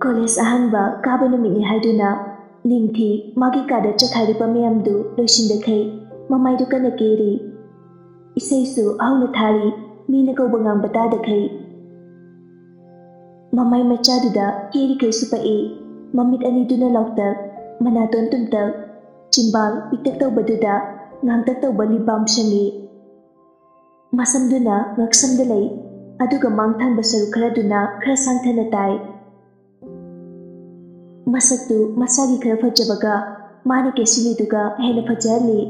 College ahanba kaba numini haiduna ningthi magi kada chakhariba mayamdu loisindakhay mamaidu kana keri isaisu ahuna thari mina kauba ngangba tadakhay mamai machaduda keri kai supai mamit aniduna lauktak manaton tumtak chimbal piktak tawbaduda ngangtak tawba libam shangi masamduna ngaksamda lay aduga mangthangba saru kharaduna khara sangthana tai masaktu masagi khara fajabaga mani kesiliduga hena fajali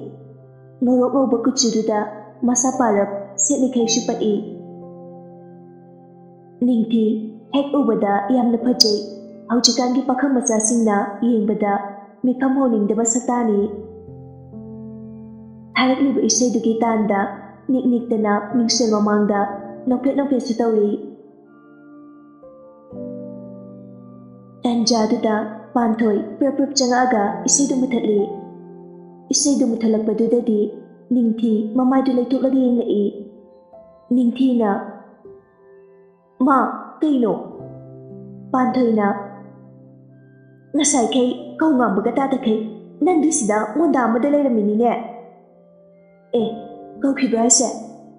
ngorok ngawba kuchududa masa parap setlikai supai ningthi hek ubada yamna fajai haujikangi pakhang machasingna yengbada mikham honingdaba satani tharakliba isaidugi tanda nikniktana mingsel mamangda nokpet su tawri tanjaduda panthoi prap changaga isaidu muthatli isaidu muthalakpadudadi ningthi mamaidu leithuklagi yengai ningthi na ma kaino panthoina ngasai kai kau ngambaga ta kai nandi sida ngonda amada leiramini ne kau khibra se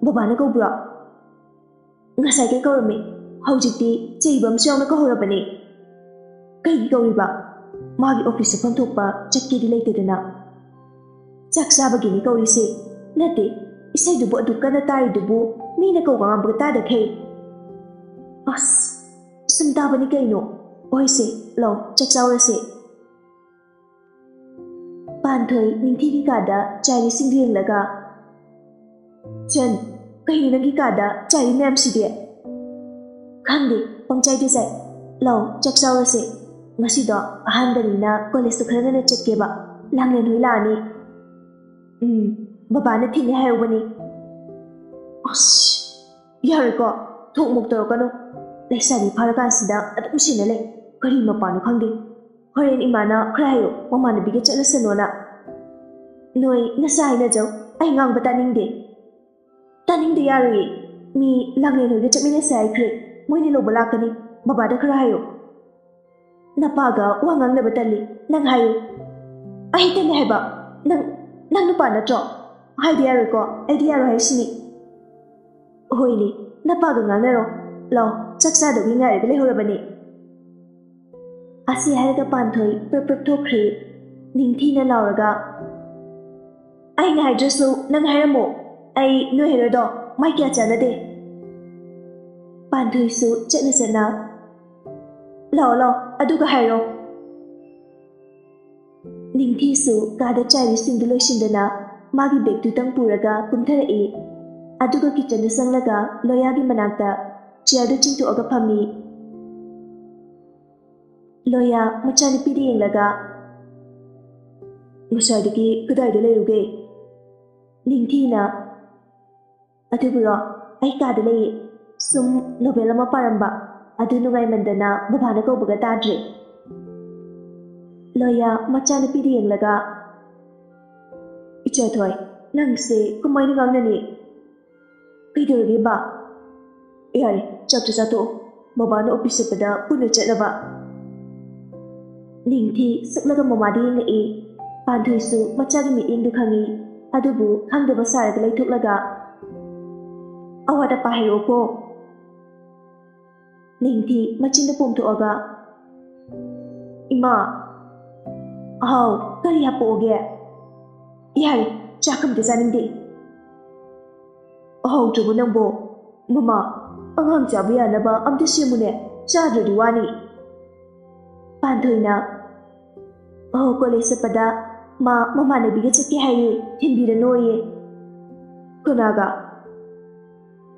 babana kau bra ngasai kai kau rami haujikti cheibam siawna kau horabani kai kau riba magi office pham thokpa chakki di leitedana chak sabagi ni kau rise nate isai dubu adukana tari dubu mina kau ngambaga ta da kai as sumtabani kaino oise lo chaksaurase panthoi ningthi kada chai singrieng laga chen kai nangi kada chai mem sidie khangde pangchai de sai lo chaksaurase ngasi do ahandani na college to khara na chakke ba langlen hoi lani baba na thine hai ubani as yar ko thok muk to kanu leisani pharakan sida adum sinale kari mapanu khangde horen imana khrayo mamana bige chatna sanona noi nasai na jaw ai ngang bataning de yari mi langne no de chamine sai khre moini lo balakani baba da khrayo napaga wangang na batali nang hayo ai tan heba nang nupa na tro hai dia ro ko ai dia ro hai sini hoini napaga ngang na ro lo chaksa do ngai re le horabani asi haraga panthoi prap thokri ningthi na lauraga ai ngai drasu nang hairamo ai no hero do mai kya chana de panthoi su chana sana lo aduga hairo ningthi su kada chai singdu loisindana magi bag tu tang puraga kumthara e aduga kitchen sanglaga loyagi manakta chair chingtu aga phami loya machani pidi yenglaga musadiki kudai de leruge ningthi na aduburo ai ka de lei sum novel ma paramba adu nugai mandana babana ko buga tadre loya machani pidi yenglaga icha thoi nangse kumai ni gangnani pidurge ba yare chapter sato babana office pada puna chataba ningthi suklaga mamadi ngai panthoi su machagi mi ingdu khangi adubu khangdaba saraga leithuklaga awada pahiro ko ningthi machinda pomthoaga ima aw kari hapoge yare chakam de janinde aw jobu nangbo mama angang chabiya naba amte simune chadri wani panthoi na college pada mama ne biga chake haye thinbira noye kunaga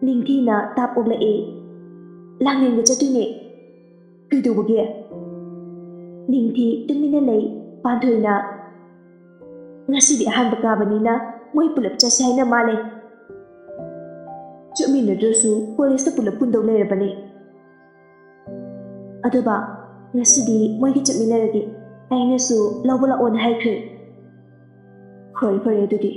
ningthi na tap ogla e langeng ga chatune kidu bage ningthi tumina lei panthoi na ngasi di han baka bani na moi pulap chasai na male chumi na dosu college ta pulap pundau le bani adoba ngasi di moi ki chamina rage aina su lawala on haikre khoi pare dudi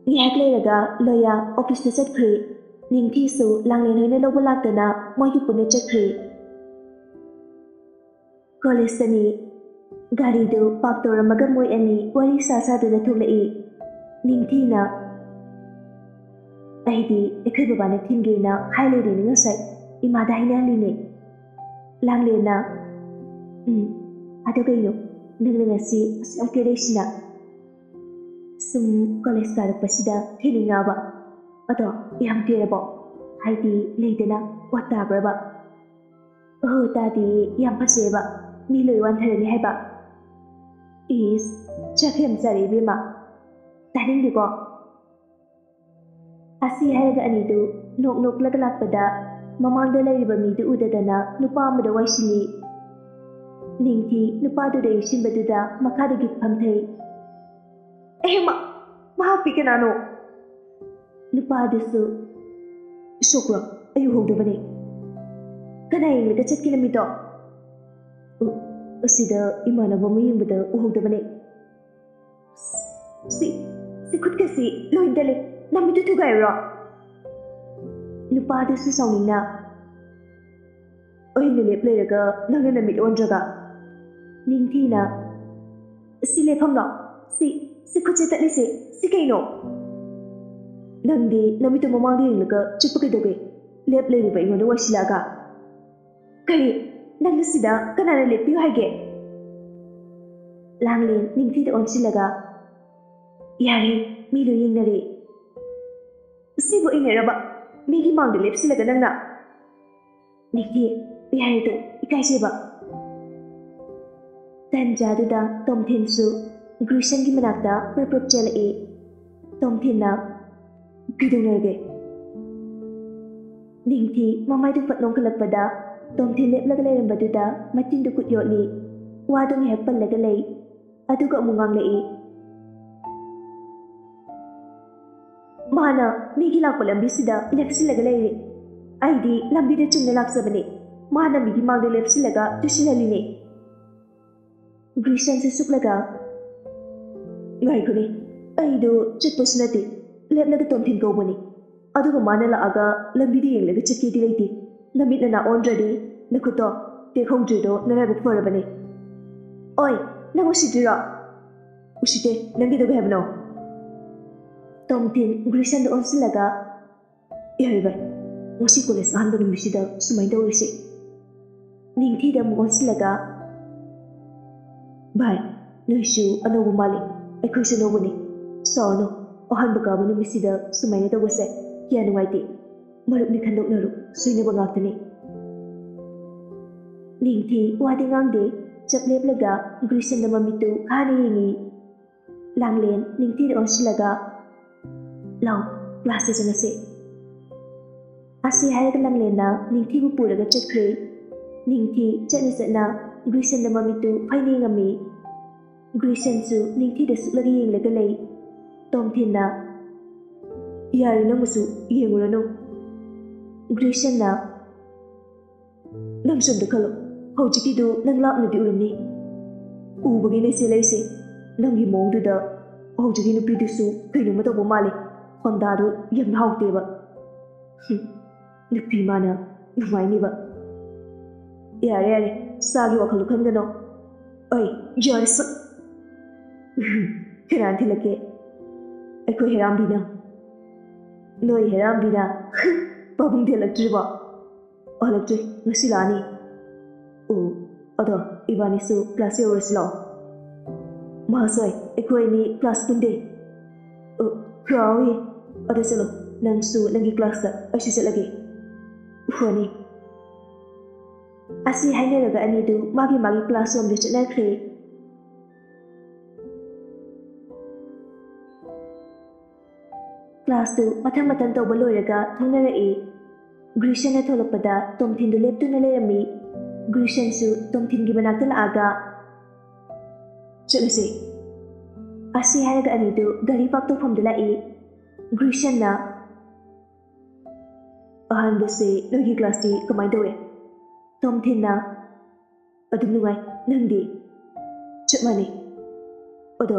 ni hakle raga loya office ta set khre ꯅꯤꯡꯊꯤꯁꯨ ꯂꯥꯡꯂꯦꯟ ꯍꯣꯏꯅ ꯂꯧꯕ ꯂꯥꯛꯇꯅ ꯃꯣꯏꯒꯤ ꯄꯨꯟꯅ ꯆꯠꯈ꯭ꯔꯦ꯫ ꯀꯣꯂꯦꯖꯇꯅꯤ ꯒꯥꯔꯤꯗꯨ ꯄꯥꯛ ꯇꯧꯔꯝꯃꯒ ꯃꯣꯏ ꯑꯅꯤ ꯋꯥꯔꯤ ꯁꯥꯗꯨꯅ ꯊꯣꯛꯂꯛꯏ꯫ ꯅꯤꯡꯊꯤꯅ ꯑꯩꯗꯤ ꯑꯩꯈꯣꯏ ꯕꯕꯥꯅ ꯊꯤꯟꯒꯦꯅ ꯍꯥꯏ ꯂꯩꯔꯤꯅꯤ ꯉꯁꯥꯏ ꯏꯃꯥꯗ ꯍꯥꯏꯅꯍꯜꯂꯤꯅꯦ꯫ ꯂꯥꯡꯂꯦꯟꯅ ꯑꯗꯣ ꯀꯩꯅꯣ ꯅꯪꯅ ꯉꯁꯤ ꯑꯁꯨꯛ ꯀꯦꯔꯛꯏꯁꯤꯅ? ꯁꯨꯝ ꯀꯣꯂꯦꯖ ꯀꯥꯔꯛꯄꯁꯤꯗ ꯊꯦꯡꯅꯤꯡꯉꯛꯑꯕ꯫ ꯑꯗꯣ ꯌꯥꯝ ꯀꯦꯔꯕꯣ? ꯍꯥꯏꯗꯤ ꯂꯩꯗꯅ ꯋꯥꯠ ꯇꯥꯕ꯭ꯔꯕ? ꯑꯣ ꯇꯥꯗꯤ ꯌꯥꯝ ꯐꯖꯩꯕ ꯃꯤ ꯂꯣꯏ ꯋꯥꯟꯊꯔꯅꯤ ꯍꯥꯏꯕ꯫ ꯏꯁ ꯆꯥꯛ ꯌꯥꯝ ꯆꯥꯔꯦ ꯏꯕꯦꯝꯃ ꯇꯥꯅꯤꯡꯗꯦꯀꯣ꯫ ꯑꯁꯤ ꯍꯥꯏꯔꯒ ꯑꯅꯤꯗꯨ ꯅꯣꯛ ꯅꯣꯛꯂꯒ ꯂꯥꯛꯄꯗ ꯃꯃꯥꯡꯗ ꯂꯩꯔꯤꯕ ꯃꯤꯗꯨ ꯎꯗꯗꯅ ꯅꯨꯄꯥ ꯑꯃꯗ ꯋꯥꯏꯁꯤꯜꯂꯤ꯫ ꯅꯤꯡꯊꯤ ꯅꯨꯄꯥꯗꯨꯗ ꯌꯦꯡꯁꯤꯟꯕꯗꯨꯗ ꯃꯈꯥꯗꯒꯤ ꯐꯝꯊꯩ꯫ ꯑꯦꯍꯦꯃ ꯃꯍꯥꯛꯄꯤ ꯀꯅꯥꯅꯣ? ꯅꯨꯄꯥꯗꯨꯁꯨ ꯁꯣꯛꯄ꯭ꯔꯣ ꯑꯩ ꯎꯍꯧꯗꯕꯅꯦ꯫ ꯀꯅꯥ ꯌꯦꯡꯂꯒ ꯆꯠꯀꯦ ꯅꯨꯃꯤꯠꯇꯣ? ꯑꯁꯤꯗ ꯏꯃꯥꯟꯅꯕ ꯑꯃ ꯌꯦꯡꯕꯗ ꯎꯍꯧꯗꯕꯅꯦ꯫ ꯁꯤ ꯈꯨꯠꯀꯁꯤ ꯂꯣꯏ ꯇꯠꯂꯦ ꯅꯃꯤꯠꯇꯨ ꯊꯨꯒꯥꯏꯔꯣ? ꯅꯨꯄꯥꯗꯨꯁꯨ ꯁꯥꯎꯅꯤꯡꯅ ꯑꯩꯅ ꯂꯦꯞ ꯂꯩꯔꯒ ꯅꯪꯅ ꯅꯃꯤꯠ ꯑꯣꯟꯗ꯭ꯔꯒ? ꯅꯤꯡꯊꯤꯅ ꯁꯤ ꯂꯦꯞꯐꯝꯂꯣ? ꯁꯤ ꯈꯨꯠꯁꯦ ꯇꯠꯂꯤꯁꯦ ꯁꯤ ꯀꯩꯅꯣ? ꯅꯪꯗꯤ ꯅꯃꯤꯠꯇꯨ ꯃꯃꯥꯡꯗ ꯌꯦꯡꯂꯒ ꯆꯠꯄ ꯀꯩꯗꯧꯒꯦ? ꯂꯦꯞ ꯂꯩꯔꯤꯕ ꯑꯩꯉꯣꯟꯗ ꯋꯥꯏꯁꯤꯜꯂꯛꯑꯒ? ꯀꯔꯤ ꯅꯪꯅ ꯁꯤꯗ ꯀꯅꯥꯅ ꯂꯦꯞꯄꯤꯌꯨ ꯍꯥꯏꯒꯦ? ꯂꯥꯡꯂꯦꯟ ꯅꯤꯡꯊꯤꯗ ꯑꯣꯟꯁꯤꯜꯂꯒ ꯌꯥꯔꯦ ꯃꯤ ꯂꯣꯏ ꯌꯦꯡꯅꯔꯦ꯫ ꯁꯤꯕꯨ ꯏꯟꯅꯔꯕ ꯃꯤꯒꯤ ꯃꯥꯡꯗ ꯂꯦꯞꯁꯤꯜꯂꯒ ꯅꯪꯅ? ꯅꯤꯡꯊꯤ ꯌꯥꯔꯦꯗꯣ ꯏꯀꯥꯏꯖꯩꯕ꯫ ꯇꯟꯖꯥꯗꯨꯗ ꯇꯣꯝꯊꯤꯟꯁꯨ ꯒ꯭ꯔꯤꯁꯟꯒꯤ ꯃꯅꯥꯛꯇ ꯄ꯭ꯔꯞ ꯆꯦꯜꯂꯛꯏ꯫ ꯇꯣꯝꯊꯤꯟꯅ ꯀꯩꯗꯧꯅꯔꯒꯦ? ꯅꯤꯡꯊꯤ ꯃꯃꯥꯏꯗꯨ ꯐꯠ ꯅꯣꯡꯈꯠꯂꯛꯄꯗ ꯇꯣꯝꯊꯤꯟ ꯂꯦꯞꯂꯒ ꯂꯩꯔꯝꯕꯗꯨꯗ ꯃꯆꯤꯟꯗꯨ ꯈꯨꯠ ꯌꯣꯠꯂꯤ꯫ ꯋꯥꯗꯨ ꯉꯥꯏꯍꯥꯛ ꯄꯜꯂꯒ ꯂꯩ ꯑꯗꯨꯒ ꯑꯃꯨꯛ ꯉꯥꯡꯂꯛꯏ꯫ ꯃꯥꯅ ꯃꯤꯒꯤ ꯂꯥꯛꯄ ꯂꯝꯕꯤꯁꯤꯗ ꯂꯦꯞꯁꯤꯜꯂꯒ ꯂꯩꯔꯤ꯫ ꯑꯩꯗꯤ ꯂꯝꯕꯤꯗ ꯆꯨꯝꯅ ꯂꯥꯛꯆꯕꯅꯦ ꯃꯥꯅ ꯃꯤꯒꯤ ꯃꯥꯡꯗ ꯂꯦꯞꯁꯤꯜꯂꯒ ꯇꯨꯁꯤꯜꯍꯜꯂꯤꯅꯦ꯫ ꯒ꯭ꯔꯤꯁꯟꯁꯨ ꯁꯨꯛꯂꯒ ꯉꯥꯏꯈꯣꯅꯦ ꯑꯩꯗꯣ ꯆꯠꯄꯁꯨ ꯅꯠꯇꯦ ꯂꯦꯞꯂꯒ ꯇꯣꯝꯊꯤꯟ ꯀꯧꯕꯅꯤ ꯑꯗꯨꯒ ꯃꯥꯅ ꯂꯥꯛꯑꯒ ꯂꯝꯕꯤꯗ ꯌꯦꯡꯂꯒ ꯆꯠꯀꯦꯗꯤ ꯂꯩꯇꯦ꯫ ꯅꯃꯤꯠ ꯅꯅꯥ ꯑꯣꯟꯗ꯭ꯔꯗꯤ ꯅꯈꯨꯠꯇꯣ ꯇꯦꯛꯍꯧꯗ꯭ꯔꯤꯗꯣ ꯅꯔꯥꯏꯕꯛ ꯐꯔꯕꯅꯦ꯫ ꯑꯣꯏ ꯅꯪ ꯎꯁꯤꯠꯇ꯭ꯔꯤꯔꯣ? ꯎꯁꯤꯠꯇꯦ ꯅꯪꯒꯤꯗꯧꯒꯦ ꯍꯥꯏꯕꯅꯣ? ꯇꯣꯝꯊꯤꯟ ꯒ꯭ꯔꯤꯁꯟꯗ ꯑꯣꯟꯁꯤꯜꯂꯒ ꯌꯥꯔꯦ ꯚꯥꯏ ꯉꯁꯤ ꯀꯣꯂꯦꯖ ꯑꯍꯥꯟꯕ ꯅꯨꯃꯤꯠꯁꯤꯗ ꯁꯨꯃꯥꯏꯅ ꯇꯧꯔꯤꯁꯤ꯫ ꯅꯤꯡꯊꯤꯗ ꯑꯃꯨꯛ ꯑꯣꯟꯁꯤꯜꯂꯒ ꯚꯥꯏ ꯅꯣꯏꯁꯨ ꯑꯅꯧꯕ ꯃꯥꯜꯂꯤ ꯑꯩꯈꯣꯏꯁꯨ ꯑꯅꯧꯕꯅꯤ ꯁꯥꯎꯔꯅꯨ ꯑꯍꯥꯟꯕ ꯀꯥꯕ ꯅꯨꯃꯤꯠꯁꯤꯗ ꯁꯨꯃꯥꯏꯅ ꯇꯧꯕꯁꯦ ꯀꯌꯥ ꯅꯨꯡꯉꯥꯏꯇꯦ ꯃꯔꯨꯞꯅꯤ ꯈꯟꯗꯣꯛꯅꯔꯨ ꯁꯣꯏꯅꯕ ꯉꯥꯛꯇꯅꯤ꯫ ꯅꯤꯡꯊꯤ ꯋꯥꯗꯤ ꯉꯥꯡꯗꯦ ꯆꯞ ꯂꯦꯞꯂꯒ ꯒ꯭ꯔꯤꯁꯟꯗ ꯃꯃꯤꯠꯇꯨ ꯈꯥꯅ ꯌꯦꯡꯉꯤ꯫ ꯂꯥꯡꯂꯦꯟ ꯅꯤꯡꯊꯤꯗ ꯑꯣꯟꯁꯤꯜꯂꯒ ꯂꯥꯎ ꯀ꯭ꯂꯥꯁꯇ ꯆꯪꯉꯁꯦ꯫ ꯑꯁꯤ ꯍꯥꯏꯔꯒ ꯂꯥꯡꯂꯦꯟꯅ ꯅꯤꯡꯊꯤꯕꯨ ꯄꯨꯔꯒ ꯆꯠꯈ꯭ꯔꯦ꯫ ꯅꯤꯡꯊꯤ ꯆꯠꯅ ꯆꯠꯅ ꯒ꯭ꯔꯤꯁꯟꯗ ꯃꯃꯤꯠꯇꯨ ꯐꯩꯅ ꯌꯦꯡꯉꯝꯃꯤ꯫ ꯒ꯭ꯔꯤꯁꯟꯁꯨ ꯅꯤꯡꯊꯤꯗ ꯁꯨꯛꯂꯒ ꯌꯦꯡꯂꯒ ꯂꯩ꯫ ꯇꯣꯝꯊꯤꯟꯅ ꯌꯥꯔꯦ ꯅꯪꯕꯨꯁꯨ ꯌꯦꯡꯉꯨꯔꯅꯨ꯫ ꯒ꯭ꯔꯤꯁꯟꯅ ꯅꯪ ꯁꯣꯝꯗ ꯈꯜꯂꯣ ꯍꯧꯖꯤꯛꯀꯤꯗꯨ ꯅꯪ ꯂꯥꯞꯅꯗꯤ ꯎꯔꯝꯅꯤ ꯎꯕꯒꯤꯅꯦ ꯆꯦꯜꯂꯛꯏꯁꯦ ꯅꯪꯒꯤ ꯃꯑꯣꯡꯗꯨꯗ ꯍꯧꯖꯤꯛꯀꯤ ꯅꯨꯄꯤꯗꯨꯁꯨ ꯀꯩꯅꯣꯝꯃ ꯇꯧꯕ ꯃꯥꯜꯂꯤ ꯍꯣꯟꯗꯥꯗꯨ ꯌꯥꯝꯅ ꯍꯥꯎꯇꯦꯕ꯫ ꯅꯨꯄꯤ ꯃꯥꯅ ꯅꯨꯡꯉꯥꯏꯅꯤꯕ꯫ ꯌꯥꯔꯦ ꯌꯥꯔꯦ ꯆꯥꯒꯤ ꯋꯥꯈꯜꯗꯨ ꯈꯟꯒꯅꯣ꯫ ꯑꯩ ꯌꯥꯔꯦ ꯁꯛ ꯀꯅꯥꯅ ꯊꯤꯜꯂꯛꯀꯦ? ꯑꯩꯈꯣꯏ ꯍꯦꯔꯥꯝꯕꯤꯅ꯫ ꯅꯣꯏ ꯍꯦꯔꯥꯝꯕꯤꯅ ꯄꯥꯕꯨꯡ ꯊꯤꯜꯂꯛꯇ꯭ꯔꯤꯕꯣ? ꯍꯜꯂꯛꯇ꯭ꯔꯤ ꯉꯁꯤ ꯂꯥꯛꯑꯅꯤ꯫ ꯑꯣ ꯑꯗꯣ ꯏꯕꯥꯅꯤꯁꯨ ꯀ꯭ꯂꯥꯁ ꯌꯧꯔꯁꯤ ꯂꯥꯛꯑꯣ꯫ ꯃꯍꯥꯁꯣꯏ ꯑꯩꯈꯣꯏ ꯑꯅꯤ ꯀ꯭ꯂꯥꯁ ꯄꯨꯟꯗꯦ꯫ ꯀꯥꯎꯏ ꯑꯗꯣ ꯆꯠꯂꯣ ꯅꯪꯁꯨ ꯅꯪꯒꯤ ꯀ꯭ꯂꯥꯁꯇ ꯑꯩꯁꯨ ꯆꯠꯂꯒꯦ꯫ ꯐꯅꯤ꯫ ꯑꯁꯤ ꯍꯥꯏꯅꯔꯒ ꯑꯅꯤꯗꯨ ꯃꯥꯒꯤ ꯃꯥꯒꯤ ꯀ꯭ꯂꯥꯁ ꯔꯨꯝꯗ ꯆꯠꯅꯈ꯭ꯔꯦ꯫ ꯀ꯭ꯂꯥꯁꯇꯨ ꯃꯊꯪ ꯃꯊꯪ ꯇꯧꯕ ꯂꯣꯏꯔꯒ ꯊꯣꯡꯅꯔꯛꯏ꯫ ꯒ꯭ꯔꯤꯁꯟꯅ ꯊꯣꯛꯂꯛꯄꯗ ꯇꯣꯝꯊꯤꯟꯗꯨ ꯂꯦꯞꯇꯨꯅ ꯂꯩꯔꯝꯃꯤ꯫ ꯒ꯭ꯔꯤꯁꯟꯁꯨ ꯇꯣꯝꯊꯤꯟꯒꯤ ꯃꯅꯥꯛꯇ ꯂꯥꯛꯑꯒ ꯆꯠꯂꯁꯦ꯫ ꯑꯁꯤ ꯍꯥꯏꯔꯒ ꯑꯅꯤꯗꯨ ꯒꯥꯔꯤ ꯄꯥꯔꯛ ꯇꯧꯐꯝꯗ ꯂꯥꯛꯏ꯫ ꯒ꯭ꯔꯤꯁꯟꯅ ꯑꯍꯥꯟꯕꯁꯦ ꯅꯣꯏꯒꯤ ꯀ꯭ꯂꯥꯁꯇꯤ ꯀꯃꯥꯏꯅ ꯇꯧꯋꯦ? ꯇꯣꯝꯊꯤꯟꯅ ꯑꯗꯨꯝ ꯅꯨꯡꯉꯥꯏ ꯅꯪꯗꯤ? ꯆꯞ ꯃꯥꯟꯅꯩ꯫ ꯑꯗꯣ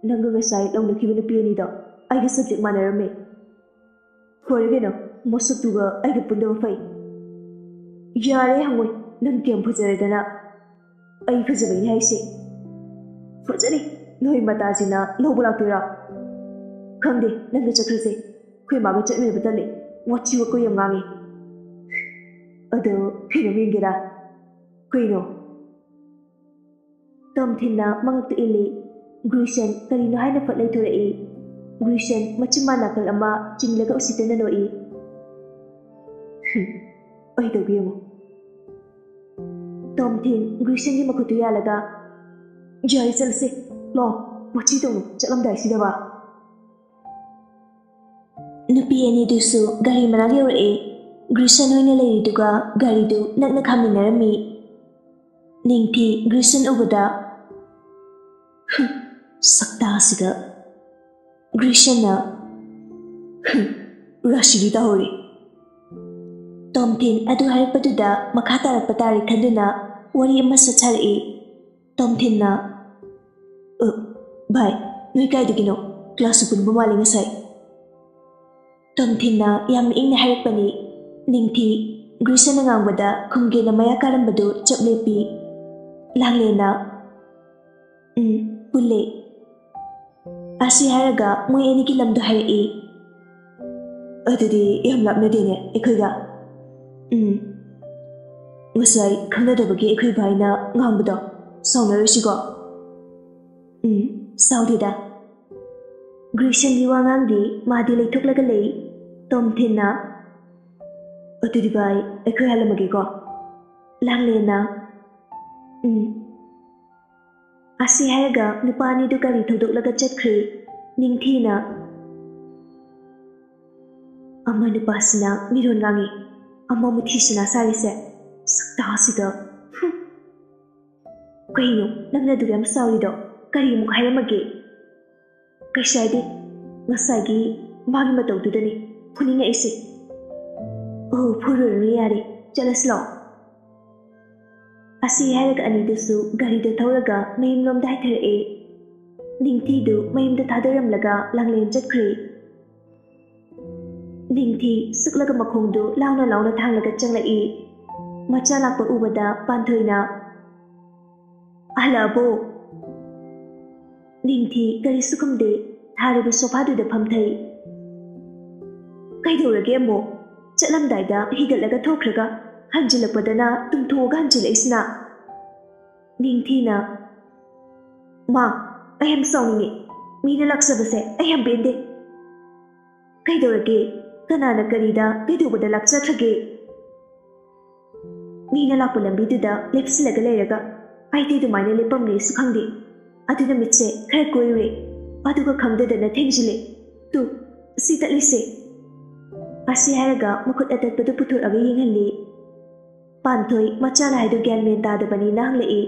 ꯅꯪꯒ ꯉꯁꯥꯏ ꯂꯧꯅꯈꯤꯕ ꯅꯨꯄꯤ ꯑꯅꯤꯗꯣ ꯑꯩꯒꯤ ꯁꯕꯖꯦꯛ ꯃꯥꯟꯅꯔꯝꯃꯦ꯫ ꯐꯔꯦ ꯀꯩꯅꯣ ꯃꯁꯛꯇꯨꯒ ꯑꯩꯒ ꯄꯨꯟꯗꯕ ꯐꯩ ꯌꯥꯔꯦ ꯍꯪꯉꯣꯏ ꯅꯪ ꯀꯌꯥꯝ ꯐꯖꯔꯗꯅ ꯑꯩ ꯐꯖꯕꯩꯅꯤ ꯍꯥꯏꯁꯦ ꯐꯖꯔꯤ ꯅꯣꯏ ꯃꯇꯥꯁꯤꯅ ꯂꯧꯕ ꯂꯥꯛꯇꯣꯏꯔꯥ ꯈꯪꯗꯦ ꯅꯪꯒ ꯆꯠꯈ꯭ꯔꯁꯦ ꯑꯩꯈꯣꯏ ꯃꯥꯒ ꯆꯠꯃꯤꯟꯅꯕ ꯇꯜꯂꯦ ꯋꯥꯊꯤ ꯋꯥꯀꯣꯏ ꯌꯥꯝ ꯉꯥꯡꯉꯤ ꯑꯗꯣ ꯀꯩꯅꯣꯝ ꯌꯦꯡꯒꯦꯔꯥ ꯀꯩꯅꯣ ꯇꯣꯝꯊꯤꯟꯅ ꯃꯉꯛꯇ ꯏꯜꯂꯤ ꯒ꯭ꯔꯤꯁꯟ ꯀꯔꯤꯅꯣ ꯍꯥꯏꯅ ꯐꯠ ꯂꯩꯊꯣꯔꯛꯏ ꯒ꯭ꯔꯤꯁꯟ ꯃꯆꯤꯟ ꯅꯥꯀꯜ ꯑꯃ ꯆꯤꯡꯂꯒ ꯎꯁꯤꯠꯇꯅ ꯅꯣꯛꯏ ꯑꯩ ꯇꯧꯒꯦ ꯌꯦꯡꯉꯨ ꯇꯣꯝꯊꯤꯟ ꯒ꯭ꯔꯤꯁꯟꯒꯤ ꯃꯈꯨꯠꯇꯨ ꯌꯥꯜꯂꯒ ꯌꯥꯔꯦ ꯆꯠꯂꯁꯦ ꯂꯥꯛꯑꯣ ꯋꯥꯊꯤ ꯇꯧꯅꯨ ꯆꯠꯂꯝꯗꯥꯏꯁꯤꯗꯕ ꯅꯨꯄꯤ ꯑꯅꯤꯗꯨꯁꯨ ꯒꯥꯔꯤ ꯃꯅꯥꯛ ꯌꯧꯔꯛꯏ ꯒ꯭ꯔꯤꯁꯟ ꯑꯣꯏꯅ ꯂꯩꯔꯤꯗꯨꯒ ꯒꯥꯔꯤꯗꯨ ꯅꯛꯅ ꯈꯥꯝꯃꯤꯟꯅꯔꯝꯃꯤ ꯅꯤꯡꯊꯤ ꯒ꯭ꯔꯤꯁꯟ ꯎꯕꯗ ꯁꯛꯇꯥꯁꯤꯒ ꯒ꯭ꯔꯤꯁꯟꯅ ꯔꯥꯁꯤꯗꯤ ꯇꯥꯍꯧꯔꯤ ꯇꯣꯝꯊꯤꯟ ꯑꯗꯨ ꯍꯥꯏꯔꯛꯄꯗꯨꯗ ꯃꯈꯥ ꯇꯥꯔꯛꯄ ꯇꯥꯔꯦ ꯈꯟꯗꯨꯅ ꯋꯥꯔꯤ ꯑꯃ ꯁꯠꯊꯔꯛꯏ ꯇꯣꯝꯊꯤꯟꯅ ꯚꯥꯏ ꯅꯣꯏ ꯀꯥꯏꯗꯒꯤꯅꯣ ꯀ꯭ꯂꯥꯁꯁꯨ ꯄꯨꯟꯕ ꯃꯥꯜꯂꯤ ꯉꯁꯥꯏ ꯇꯣꯝꯊꯤꯟꯅ ꯌꯥꯝ ꯏꯪꯅ ꯍꯥꯏꯔꯛꯄꯅꯤ ꯅꯤꯡꯊꯤ ꯒ꯭ꯔꯤꯁꯟꯅ ꯉꯥꯡꯕꯗ ꯈꯨꯝꯒꯦꯅ ꯃꯌꯥ ꯀꯥꯔꯝꯕꯗꯨ ꯆꯞ ꯂꯦꯞꯄꯤ ꯂꯥꯡꯂꯦꯟꯅ ꯄꯨꯜꯂꯦ ꯑꯁꯤ ꯍꯥꯏꯔꯒ ꯃꯣꯏ ꯑꯅꯤꯒꯤ ꯂꯝꯗꯣ ꯍꯥꯏꯔꯛꯏ ꯑꯗꯨꯗꯤ ꯌꯥꯝ ꯂꯥꯞꯅꯗꯦꯅꯦ ꯑꯩꯈꯣꯏꯒ ꯉꯁꯥꯏ ꯈꯪꯅꯗꯕꯒꯤ ꯑꯩꯈꯣꯏ ꯚꯥꯏꯅ ꯉꯥꯡꯕꯗꯣ ꯁꯥꯎꯅꯔꯣꯏꯁꯤꯀꯣ ꯁꯥꯎꯗꯦꯗ ꯒ꯭ꯔꯤꯁꯟꯒꯤ ꯋꯥꯉꯥꯡꯗꯤ ꯃꯥꯗꯤ ꯂꯩꯊꯣꯛꯂꯒ ꯂꯩ ꯇꯣꯝꯊꯤꯟꯅ ꯑꯗꯨꯗꯤ ꯚꯥꯏ ꯑꯩꯈꯣꯏ ꯍꯜꯂꯝꯃꯒꯦꯀꯣ ꯂꯥꯡꯂꯦꯟꯅ ꯑꯁꯤ ꯍꯥꯏꯔꯒ ꯅꯨꯄꯥ ꯑꯅꯤꯗꯨ ꯒꯥꯔꯤ ꯊꯧꯗꯣꯛꯂꯒ ꯆꯠꯈ꯭ꯔꯦ ꯅꯤꯡꯊꯤꯅ ꯑꯃ ꯅꯨꯄꯥꯁꯤꯅ ꯃꯤꯔꯣꯟ ꯉꯥꯡꯉꯤ ꯑꯃ ꯃꯨꯊꯤꯁꯤꯅ ꯁꯥꯔꯤꯁꯦ ꯁꯛꯇꯥꯁꯤꯒ ꯀꯩꯅꯣ ꯅꯪꯅ ꯑꯗꯨ ꯌꯥꯝ ꯁꯥꯎꯔꯤꯗꯣ ꯀꯔꯤ ꯑꯃꯨꯛ ꯍꯥꯏꯔꯝꯃꯒꯦ ꯀꯩꯁꯨ ꯍꯥꯏꯗꯦ ꯉꯁꯥꯏꯒꯤ ꯃꯥꯒꯤ ꯃꯇꯧꯗꯨꯗꯅꯤ ꯐꯨꯅꯤꯡꯉꯛꯏꯁꯦ ꯑꯣ ꯐꯨꯔꯨꯔꯅꯨ ꯌꯥꯔꯦ ꯆꯠꯂꯁꯤ ꯂꯥꯛꯑꯣ ꯑꯁꯤ ꯍꯥꯏꯔꯒ ꯑꯅꯤꯗꯨꯁꯨ ꯒꯥꯔꯤꯗ ꯊꯧꯔꯒ ꯃꯌꯨꯝꯂꯣꯝꯗ ꯍꯥꯏꯊꯔꯛꯑꯦ ꯅꯤꯡꯊꯤꯗꯨ ꯃꯌꯨꯝꯗ ꯊꯥꯗꯔꯝꯂꯒ ꯂꯥꯡꯂꯦꯟ ꯆꯠꯈ꯭ꯔꯦ ꯅꯤꯡꯊꯤ ꯁꯨꯛꯂꯒ ꯃꯈꯣꯡꯗꯨ ꯂꯥꯎꯅ ꯂꯥꯎꯅ ꯊꯥꯡꯂꯒ ꯆꯪꯂꯛꯏ ꯃꯆꯥ ꯂꯥꯛꯄ ꯎꯕꯗ ꯄꯥꯟꯊꯣꯏꯅ ꯍꯜꯂꯛꯑꯕꯣ ꯅꯤꯡꯊꯤ ꯀꯔꯤꯁꯨ ꯈꯨꯝꯗꯦ ꯊꯥꯔꯤꯕ ꯁꯣꯐꯥꯗꯨꯗ ꯐꯝꯊꯩ ꯀꯩꯗꯧꯔꯒꯦ ꯑꯃꯨꯛ ꯆꯠꯂꯝꯗꯥꯏꯗ ꯍꯤꯒꯠꯂꯒ ꯊꯣꯛꯈ꯭ꯔꯒ ꯍꯟꯖꯤꯜꯂꯛꯄꯗꯅ ꯇꯨꯝꯊꯣꯛꯑꯒ ꯍꯟꯖꯤꯜꯂꯛꯏꯁꯤꯅ ꯅꯤꯡꯊꯤꯅ ꯃꯥ ꯑꯩ ꯌꯥꯝ ꯁꯥꯎꯅꯤꯡꯉꯦ ꯃꯤꯅ ꯂꯥꯛꯆꯕꯁꯦ ꯑꯩ ꯌꯥꯝ ꯄꯦꯟꯗꯦ ꯀꯩꯗꯧꯔꯒꯦ ꯀꯅꯥꯅ ꯀꯔꯤꯗ ꯀꯩꯗꯧꯕꯗ ꯂꯥꯛꯆꯈ꯭ꯔꯒꯦ ꯃꯤꯅ ꯂꯥꯛꯄ ꯂꯝꯕꯤꯗꯨꯗ ꯂꯦꯞꯁꯤꯜꯂꯒ ꯂꯩꯔꯒ ꯑꯩꯗꯤ ꯑꯗꯨꯃꯥꯏꯅ ꯂꯦꯞꯄꯝꯅꯦꯁꯨ ꯈꯪꯗꯦ ꯑꯗꯨꯅ ꯃꯤꯠꯁꯦ ꯈꯔ ꯀꯣꯏꯔꯨꯔꯦ ꯑꯗꯨꯒ ꯈꯪꯗꯗꯅ ꯊꯦꯡꯖꯤꯜꯂꯦ ꯇꯨ ꯁꯤ ꯇꯠꯂꯤꯁꯦ ꯑꯁꯤ ꯍꯥꯏꯔꯒ ꯃꯈꯨꯠ ꯑꯇꯠꯄꯗꯨ ꯄꯨꯊꯣꯛꯑꯒ ꯌꯦꯡꯍꯜꯂꯤ ꯄꯥꯟꯊꯣꯏ ꯃꯆꯥꯅ ꯍꯥꯏꯗꯨ ꯒ꯭ꯌꯥꯟ ꯃꯦꯟ ꯇꯥꯗꯕꯅꯤꯅ ꯍꯪꯂꯛꯏ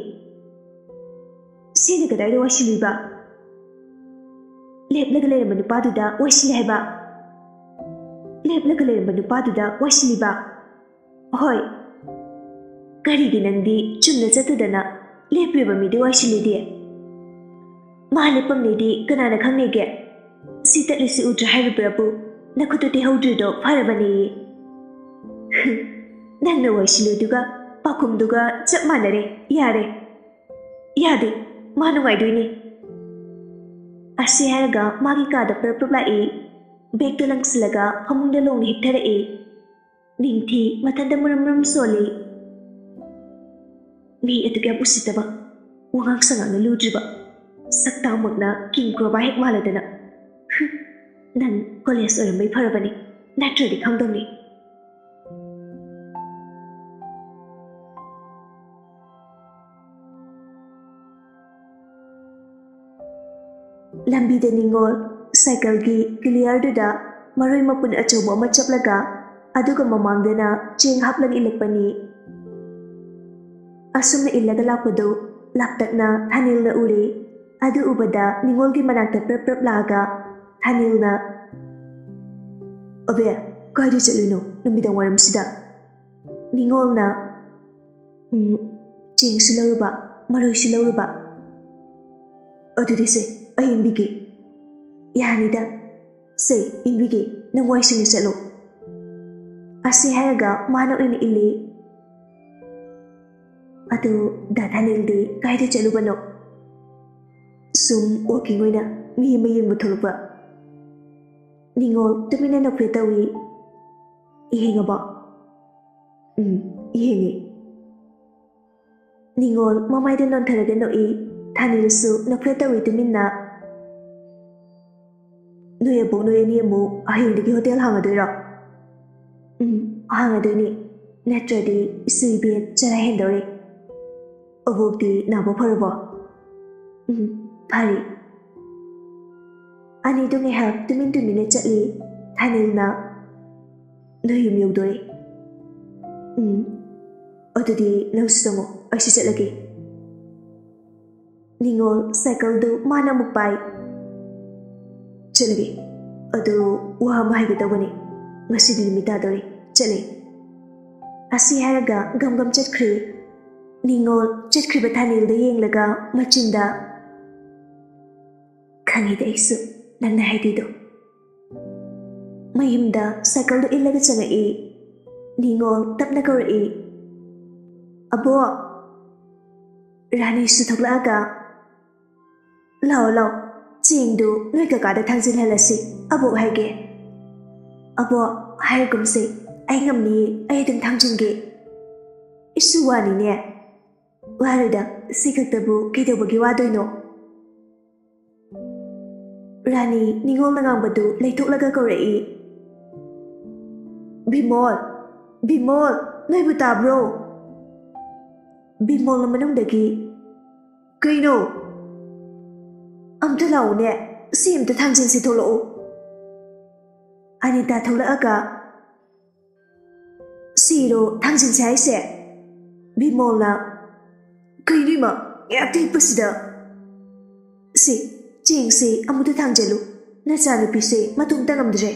ꯁꯤꯅ ꯀꯗꯥꯏꯗ ꯋꯥꯏꯁꯤꯜꯂꯤꯕ ꯂꯦꯞꯂꯒ ꯂꯩꯔꯝꯕ ꯅꯨꯄꯥꯗꯨꯗ ꯋꯥꯏꯁꯤꯜꯂꯦ ꯍꯥꯏꯕ ꯂꯦꯞꯂꯒ ꯂꯩꯔꯝꯕ ꯅꯨꯄꯥꯗꯨꯗ ꯋꯥꯏꯁꯤꯜꯂꯤꯕ ꯍꯣꯏ ꯀꯔꯤꯒꯤ ꯅꯪꯗꯤ ꯆꯨꯝꯅ ꯆꯠꯇꯗꯅ ꯂꯦꯞꯄꯤꯕ ꯃꯤꯗꯨ ꯋꯥꯏꯁꯤꯜꯂꯤꯗꯤ ꯃꯥ ꯂꯦꯞꯄꯝꯅꯦꯗꯤ ꯀꯅꯥꯅ ꯈꯪꯅꯦꯒꯦ ꯁꯤ ꯇꯠꯂꯤꯁꯤ ꯎꯗ꯭ꯔꯦ ꯍꯥꯏꯔꯤꯕ꯭ꯔꯕꯨ ꯅꯈꯨꯠꯇꯨ ꯇꯦꯍꯧꯗ꯭ꯔꯤꯗꯣ ꯐꯔꯕꯅꯦꯌꯦ ꯅꯪꯅ ꯋꯥꯏꯁꯤꯜꯂꯨꯗꯨꯒ ꯄꯥꯈꯨꯝꯗꯨꯒ ꯆꯞ ꯃꯥꯟꯅꯔꯦ ꯌꯥꯔꯦ ꯌꯥꯗꯦ ꯃꯥ ꯅꯨꯡꯉꯥꯏꯗꯣꯏꯅꯤ ꯑꯁꯤ ꯍꯥꯏꯔꯒ ꯃꯥꯒꯤ ꯀꯥꯗ ꯄꯔꯞ ꯂꯥꯛꯏ ꯕꯦꯛꯇꯨ ꯂꯪꯁꯤꯜꯂꯒ ꯐꯃꯨꯡꯗ ꯂꯣꯡꯅ ꯍꯤꯞꯊꯔꯛꯏ ꯅꯤꯡꯊꯤ ꯃꯊꯟꯇ ꯃꯔꯝ ꯃꯔꯝ ꯁꯣꯜꯂꯤ ꯃꯤ ꯑꯗꯨ ꯌꯥꯝ ꯎꯁꯤꯠꯇꯕ ꯋꯥꯉꯥꯡ ꯁꯉꯥꯡꯅ ꯂꯨꯗ꯭ꯔꯤꯕ ꯁꯛꯇꯥꯃꯛꯅ ꯀꯤꯡ ꯀ꯭ꯔꯣꯕꯥ ꯍꯦꯛ ꯃꯥꯜꯂꯗꯅ ꯅꯪ ꯀꯣꯂꯦꯖ ꯑꯣꯏꯔꯝꯕꯩ ꯐꯔꯕꯅꯤ ꯅꯠꯇ꯭ꯔꯗꯤ ꯈꯪꯗꯧꯅꯤ ꯂꯝꯕꯤꯗ ꯅꯤꯡꯉꯣꯜ ꯁꯥꯏꯀꯜꯒꯤ ꯀꯤꯂꯤꯌꯔꯗꯨꯗ ꯃꯔꯣꯏ ꯃꯄꯨꯟ ꯑꯆꯧꯕ ꯑꯃ ꯆꯞꯂꯒ ꯑꯗꯨꯒ ꯃꯃꯥꯡꯗꯅ ꯆꯦꯡ ꯍꯥꯞꯂꯒ ꯏꯜꯂꯛꯄꯅꯤ ꯑꯁꯨꯝꯅ ꯏꯜꯂꯒ ꯂꯥꯛꯄꯗꯨ ꯂꯥꯞꯇꯛꯅ ꯊꯥꯅꯤꯜꯅ ꯎꯔꯦ ꯑꯗꯨ ꯎꯕꯗ ꯅꯤꯡꯉꯣꯜꯒꯤ ꯃꯅꯥꯛꯇ ꯄ꯭ꯔꯞ ꯄ꯭ꯔꯞ ꯂꯥꯛꯑꯒ ꯊꯥꯅꯤꯜꯅ ꯑꯕꯦ ꯀꯥꯏꯗ ꯆꯠꯂꯤꯅꯣ ꯅꯨꯃꯤꯗꯥꯡ ꯋꯥꯏꯔꯝꯁꯤꯗ ꯅꯤꯡꯉꯣꯜꯅ ꯆꯦꯡꯁꯨ ꯂꯧꯔꯨꯕ ꯃꯔꯣꯏꯁꯨ ꯂꯧꯔꯨꯕ ꯑꯗꯨꯗꯤ ꯁꯦ ꯑꯩ ꯏꯟꯕꯤꯒꯦ ꯌꯥꯅꯤꯗ ꯁꯦ ꯏꯟꯕꯤꯒꯦ ꯅꯪ ꯋꯥꯏꯁꯤꯡꯅ ꯆꯠꯂꯣ Asi haraga mana oina ili. Adu da Thanildi kaida chalubano. Sum walking oina mi mayeng thulba. Ningol tumina nokre tawi. Ihengaba. Ihengi. Ningol mamaida non tharaga no I. Thanilsu nokre tawi tumina. Nuya bok nuya ni mu ahengdigi hotel hangadoira. Hangadoini. Natradi isuibien chara hendori. Obokdi nabo farabo. Phari. Ani dungi hak tumin chatli. Thanilna. Nuyum yugdori. Odudi naustongo aisi chatlagi. Ningol cycle du mana mukpai. Chatlagi. Adu waha mahigidawani. Ngasidi limitadori. Chatli. Asi haraga gam chatkri. Ningol chatkriba Thanilda yenglaga machinda. Khangida isu nangna haidido. Mayimda cycle du illaga changai. Ningol tapna kaurai. Abo. Rani su thoklaaga. Lao. Chingdu noi kakada thangsil halasi. Abo haige. Abo haigumse. Ai ngamni ai dang thangjinge. Isu wani ne. Warida sikaktabu kidawagi wadoino. Rani ningol nangangbadu leithoklaga kaurai. Bimol, noibu tabro. Bimol manungdagi. Kaino? Amta lau ne, si amta thangjin si tholo. Anita tholaaga. Siro thangjin si haise. Bimol na. Kaino ma, yakti pasida. Si, ching si amuta thangjalu. Nachani pise matung tangamdre.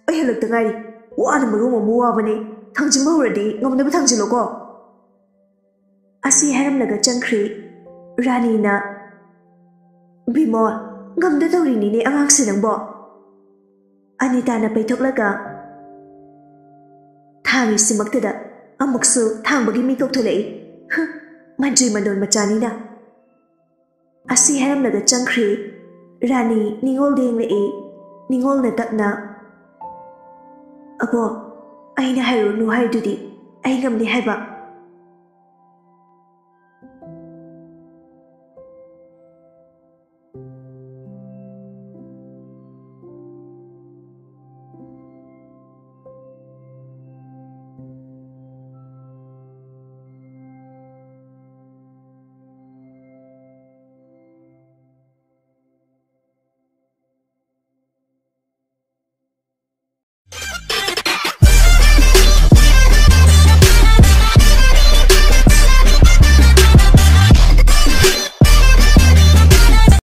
Ay halagta ngari. Wala marungo muwabane. Thangjin mahuradi ngamnaba thangjilo ko. Asi haramlaga changkri. Rani na. Bimol, ngamda tawrini ni angang sinangbo. Anita na paithoklaga. Thangi simaktada. Amuksu thangbagi mikok thulai. Manjri mandon machani na. Asi haramlaga changkri. Rani ningol denglai. Ningol na takna. Abo, aina hairu nu haidudi. Ai ngamni haiba.